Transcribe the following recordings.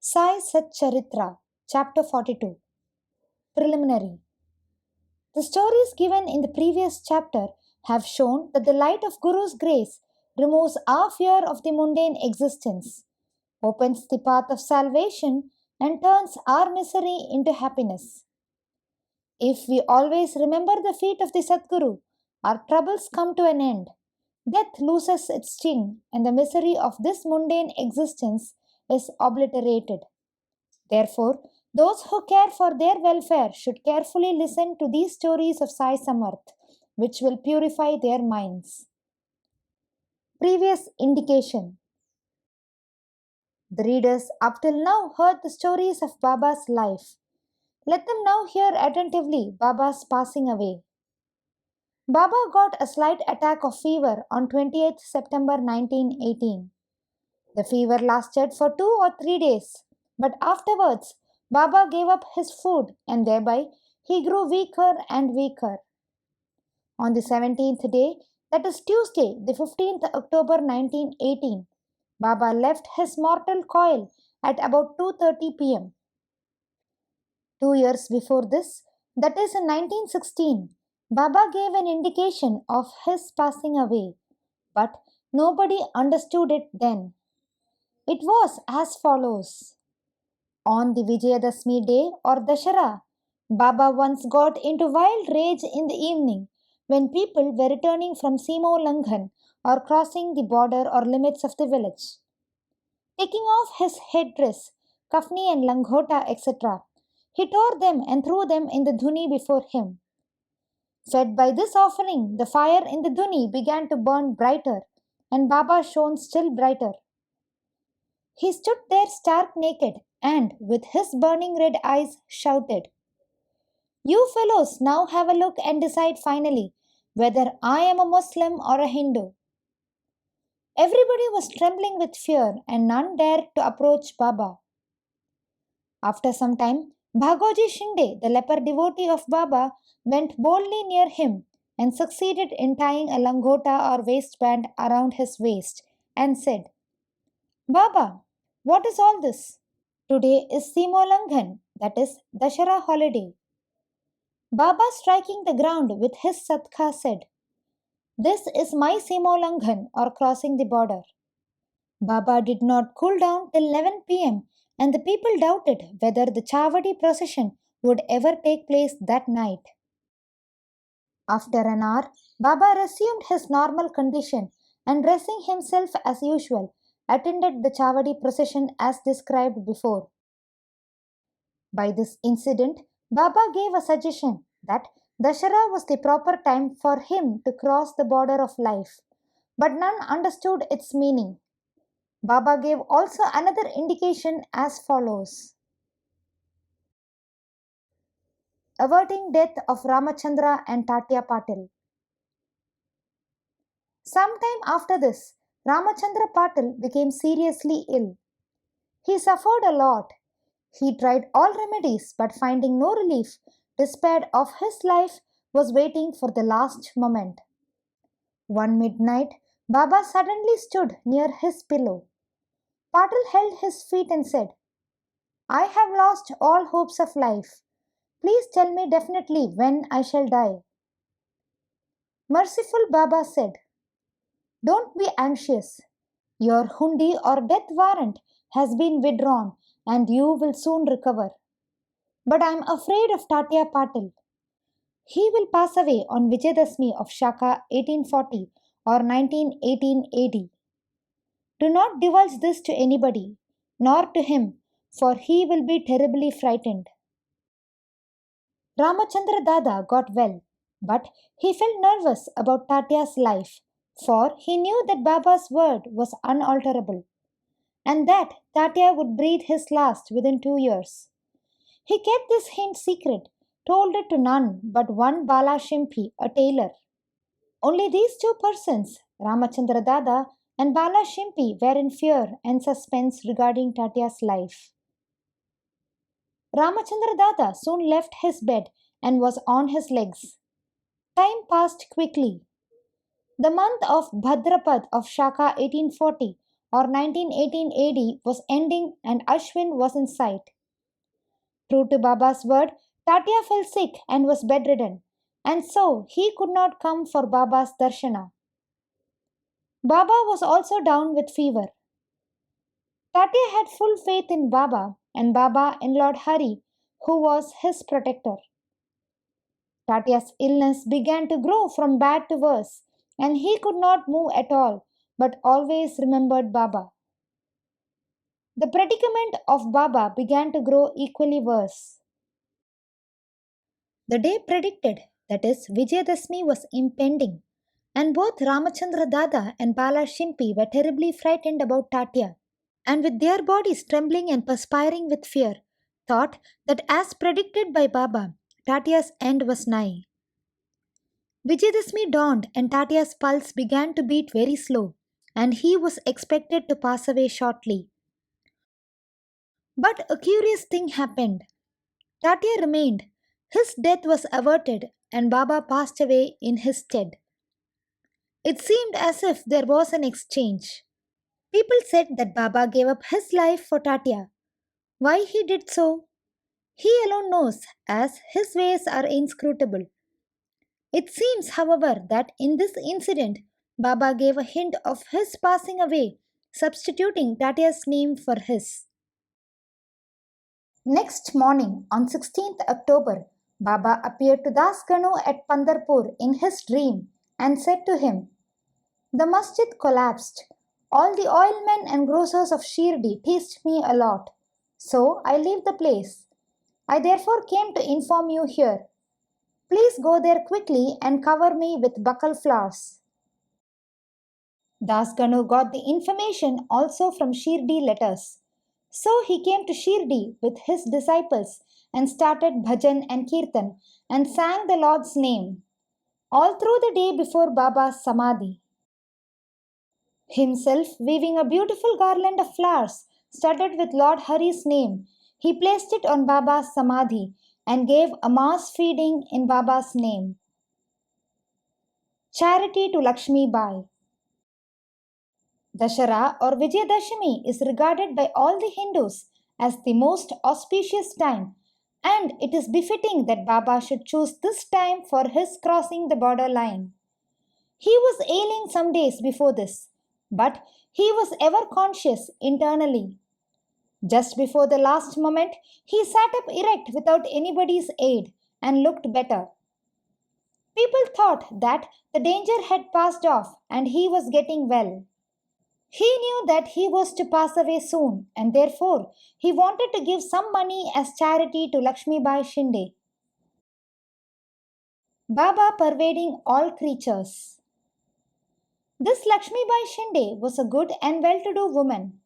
Sai Satcharitra, Chapter 42. Preliminary. The stories given in the previous chapter have shown that the light of Guru's grace removes our fear of the mundane existence, opens the path of salvation, and turns our misery into happiness. If we always remember the feet of the Sadguru, our troubles come to an end. Death loses its sting, and the misery of this mundane existence is obliterated. Therefore, those who care for their welfare should carefully listen to these stories of Sai Samarth, which will purify their minds. Previous indication. The readers up till now heard the stories of Baba's life. Let them now hear attentively Baba's passing away. Baba got a slight attack of fever on 28th September 1918. The fever lasted for 2 or 3 days, but afterwards Baba gave up his food and thereby he grew weaker and weaker. On the 17th day, that is Tuesday, the 15th October 1918, Baba left his mortal coil at about 2:30 p.m. 2 years before this, that is in 1916, Baba gave an indication of his passing away, but nobody understood it then. It was as follows. On the Vijayadashmi day or Dashara, Baba once got into wild rage in the evening when people were returning from Simo Langhan or crossing the border or limits of the village. Taking off his headdress, kafni and langhota, etc., he tore them and threw them in the dhuni before him. Fed by this offering, the fire in the dhuni began to burn brighter, and Baba shone still brighter. He stood there stark naked and, with his burning red eyes, shouted, "You fellows now have a look and decide finally whether I am a Muslim or a Hindu." Everybody was trembling with fear and none dared to approach Baba. After some time, Bhagoji Shinde, the leper devotee of Baba, went boldly near him and succeeded in tying a langota or waistband around his waist and said, "Baba, what is all this? Today is Simo Langhan, that is Dashara holiday." Baba, striking the ground with his satka, said, "This is my Simo Langhan or crossing the border." Baba did not cool down till 11 p.m. and the people doubted whether the Chavadi procession would ever take place that night. After an hour, Baba resumed his normal condition and dressing himself as usual, attended the Chavadi procession as described before. By this incident, Baba gave a suggestion that Dashara was the proper time for him to cross the border of life, but none understood its meaning. Baba gave also another indication as follows. Averting death of Ramachandra and Tatya Patil. Sometime after this, Ramachandra Patil became seriously ill. He suffered a lot. He tried all remedies, but finding no relief, despaired of his life, was waiting for the last moment. One midnight, Baba suddenly stood near his pillow. Patil held his feet and said, "I have lost all hopes of life. Please tell me definitely when I shall die." Merciful Baba said, "Don't be anxious. Your hundi or death warrant has been withdrawn and you will soon recover. But I am afraid of Tatya Patil. He will pass away on Vijayadashmi of Shaka 1840 or 1918 AD. Do not divulge this to anybody, nor to him, for he will be terribly frightened." Ramachandra Dada got well, but he felt nervous about Tatya's life, for he knew that Baba's word was unalterable, and that Tatya would breathe his last within 2 years. He kept this hint secret, told it to none but one Bala Shimpi, a tailor. Only these two persons, Ramachandra Dada and Bala Shimpi, were in fear and suspense regarding Tatya's life. Ramachandra Dada soon left his bed and was on his legs. Time passed quickly. The month of Bhadrapad of Shaka 1840 or 1918 AD was ending and Ashwin was in sight. True to Baba's word, Tatya fell sick and was bedridden, and so he could not come for Baba's darshana. Baba was also down with fever. Tatya had full faith in Baba and Baba in Lord Hari, who was his protector. Tatya's illness began to grow from bad to worse, and he could not move at all, but always remembered Baba. The predicament of Baba began to grow equally worse. The day predicted, that is, Vijayadashmi, was impending, and both Ramachandra Dada and Bala Shimpi were terribly frightened about Tatya, and with their bodies trembling and perspiring with fear, thought that as predicted by Baba, Tatya's end was nigh. Vijayadashmi dawned and Tatya's pulse began to beat very slow, and he was expected to pass away shortly. But a curious thing happened. Tatya remained. His death was averted, and Baba passed away in his stead. It seemed as if there was an exchange. People said that Baba gave up his life for Tatya. Why he did so? He alone knows, as his ways are inscrutable. It seems, however, that in this incident, Baba gave a hint of his passing away, substituting Tatya's name for his. Next morning, on 16th October, Baba appeared to Das Ganu at Pandarpur in his dream and said to him, "The masjid collapsed. All the oilmen and grocers of Shirdi teased me a lot. So I leave the place. I therefore came to inform you here. Please go there quickly and cover me with buckle flowers." Das Ganu got the information also from Shirdi letters. So he came to Shirdi with his disciples and started bhajan and kirtan and sang the Lord's name all through the day before Baba's samadhi. Himself weaving a beautiful garland of flowers studded with Lord Hari's name, he placed it on Baba's samadhi and gave a mass feeding in Baba's name. Charity to Lakshmi Bai. Dashara or Vijayadashami is regarded by all the Hindus as the most auspicious time, and it is befitting that Baba should choose this time for his crossing the border line. He was ailing some days before this, but he was ever conscious internally. Just before the last moment, he sat up erect without anybody's aid and looked better. People thought that the danger had passed off and he was getting well. He knew that he was to pass away soon, and therefore he wanted to give some money as charity to Lakshmi Bai Shinde. Baba pervading all creatures. This Lakshmi Bai Shinde was a good and well-to-do woman.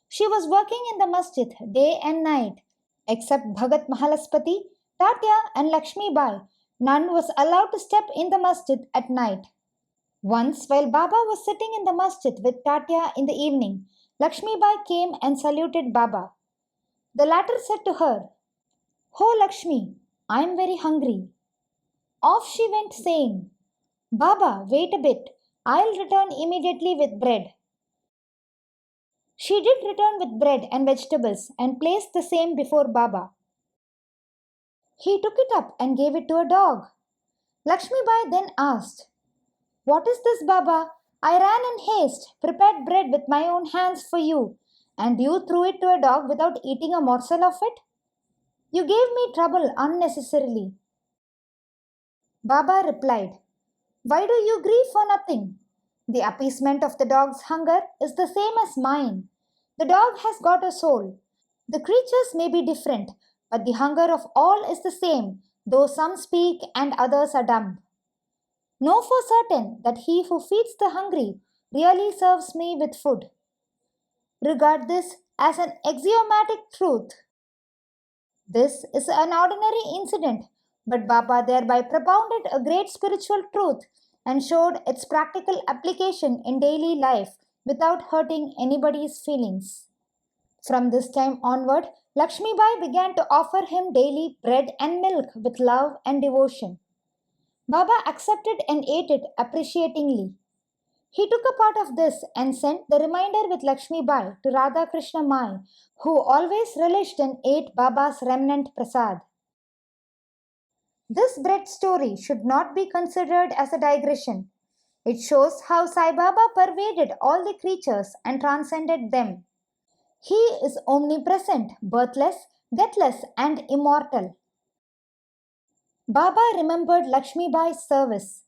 She was working in the masjid day and night. Except Bhagat Mahalaspati, Tatya and Lakshmi Bai, none was allowed to step in the masjid at night. Once, while Baba was sitting in the masjid with Tatya in the evening, Lakshmi Bai came and saluted Baba. The latter said to her, "Ho Lakshmi, I am very hungry." Off she went saying, "Baba, wait a bit, I'll return immediately with bread." She did return with bread and vegetables and placed the same before Baba. He took it up and gave it to a dog. Lakshmi Bai then asked, "What is this, Baba? I ran in haste, prepared bread with my own hands for you, and you threw it to a dog without eating a morsel of it? You gave me trouble unnecessarily." Baba replied, "Why do you grieve for nothing? The appeasement of the dog's hunger is the same as mine. The dog has got a soul. The creatures may be different, but the hunger of all is the same, though some speak and others are dumb. Know for certain that he who feeds the hungry really serves me with food. Regard this as an axiomatic truth." This is an ordinary incident, but Baba thereby propounded a great spiritual truth and showed its practical application in daily life without hurting anybody's feelings. From this time onward, Lakshmi Bai began to offer him daily bread and milk with love and devotion. Baba accepted and ate it appreciatingly. He took a part of this and sent the remainder with Lakshmi Bai to Radha Krishna Mai, who always relished and ate Baba's remnant prasad. This bread story should not be considered as a digression. It shows how Sai Baba pervaded all the creatures and transcended them. He is omnipresent, birthless, deathless, and immortal. Baba remembered Lakshmi Bai's service.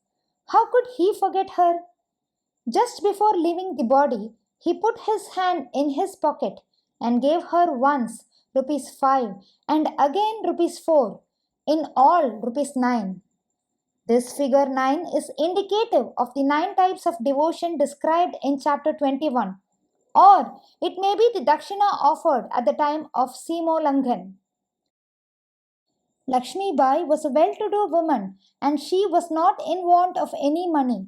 How could he forget her? Just before leaving the body, he put his hand in his pocket and gave her once rupees 5 and again rupees 4, in all rupees 9. This figure 9 is indicative of the 9 types of devotion described in chapter 21, or it may be the dakshina offered at the time of Simolangan. Lakshmi Bai was a well to do woman and she was not in want of any money.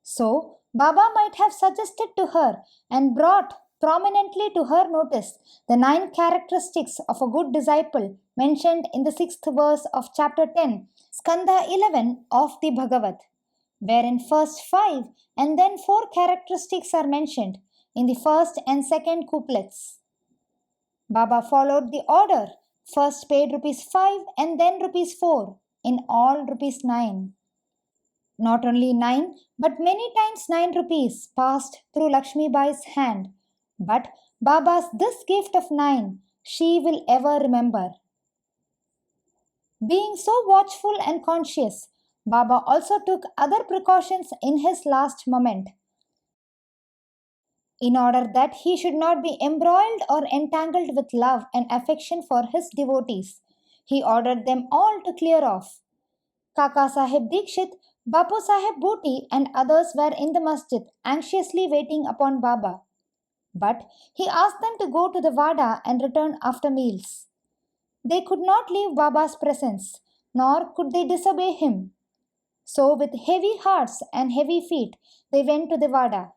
So, Baba might have suggested to her and brought prominently to her notice the 9 characteristics of a good disciple mentioned in the 6th verse of chapter 10, Skanda 11 of the Bhagavad, wherein first 5 and then 4 characteristics are mentioned in the first and second couplets. Baba followed the order, first paid rupees 5 and then rupees 4, in all rupees 9. Not only 9, but many times 9 rupees passed through Lakshmi Bai's hand. But Baba's this gift of 9 she will ever remember. Being so watchful and conscious, Baba also took other precautions in his last moment. In order that he should not be embroiled or entangled with love and affection for his devotees, he ordered them all to clear off. Kaka Sahib Dikshit, Bapu Sahib Bhuti, and others were in the masjid, anxiously waiting upon Baba. But he asked them to go to the Vada and return after meals. They could not leave Baba's presence, nor could they disobey him. So, with heavy hearts and heavy feet, they went to the Vada.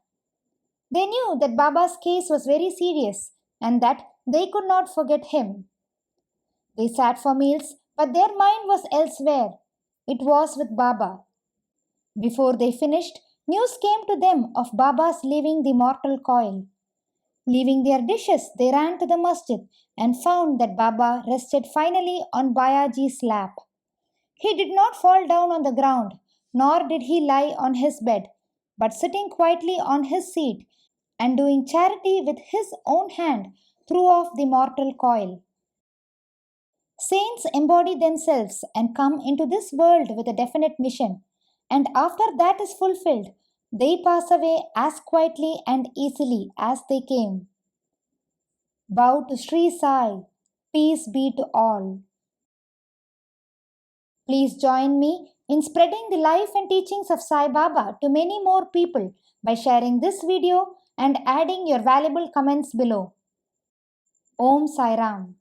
They knew that Baba's case was very serious and that they could not forget him. They sat for meals, but their mind was elsewhere. It was with Baba. Before they finished, news came to them of Baba's leaving the mortal coil. Leaving their dishes, they ran to the masjid and found that Baba rested finally on Bayaji's lap. He did not fall down on the ground, nor did he lie on his bed, but sitting quietly on his seat and doing charity with his own hand, threw off the mortal coil. Saints embody themselves and come into this world with a definite mission, and after that is fulfilled, they pass away as quietly and easily as they came. Bow to Sri Sai, peace be to all. Please join me in spreading the life and teachings of Sai Baba to many more people by sharing this video and adding your valuable comments below. Om Sai Ram.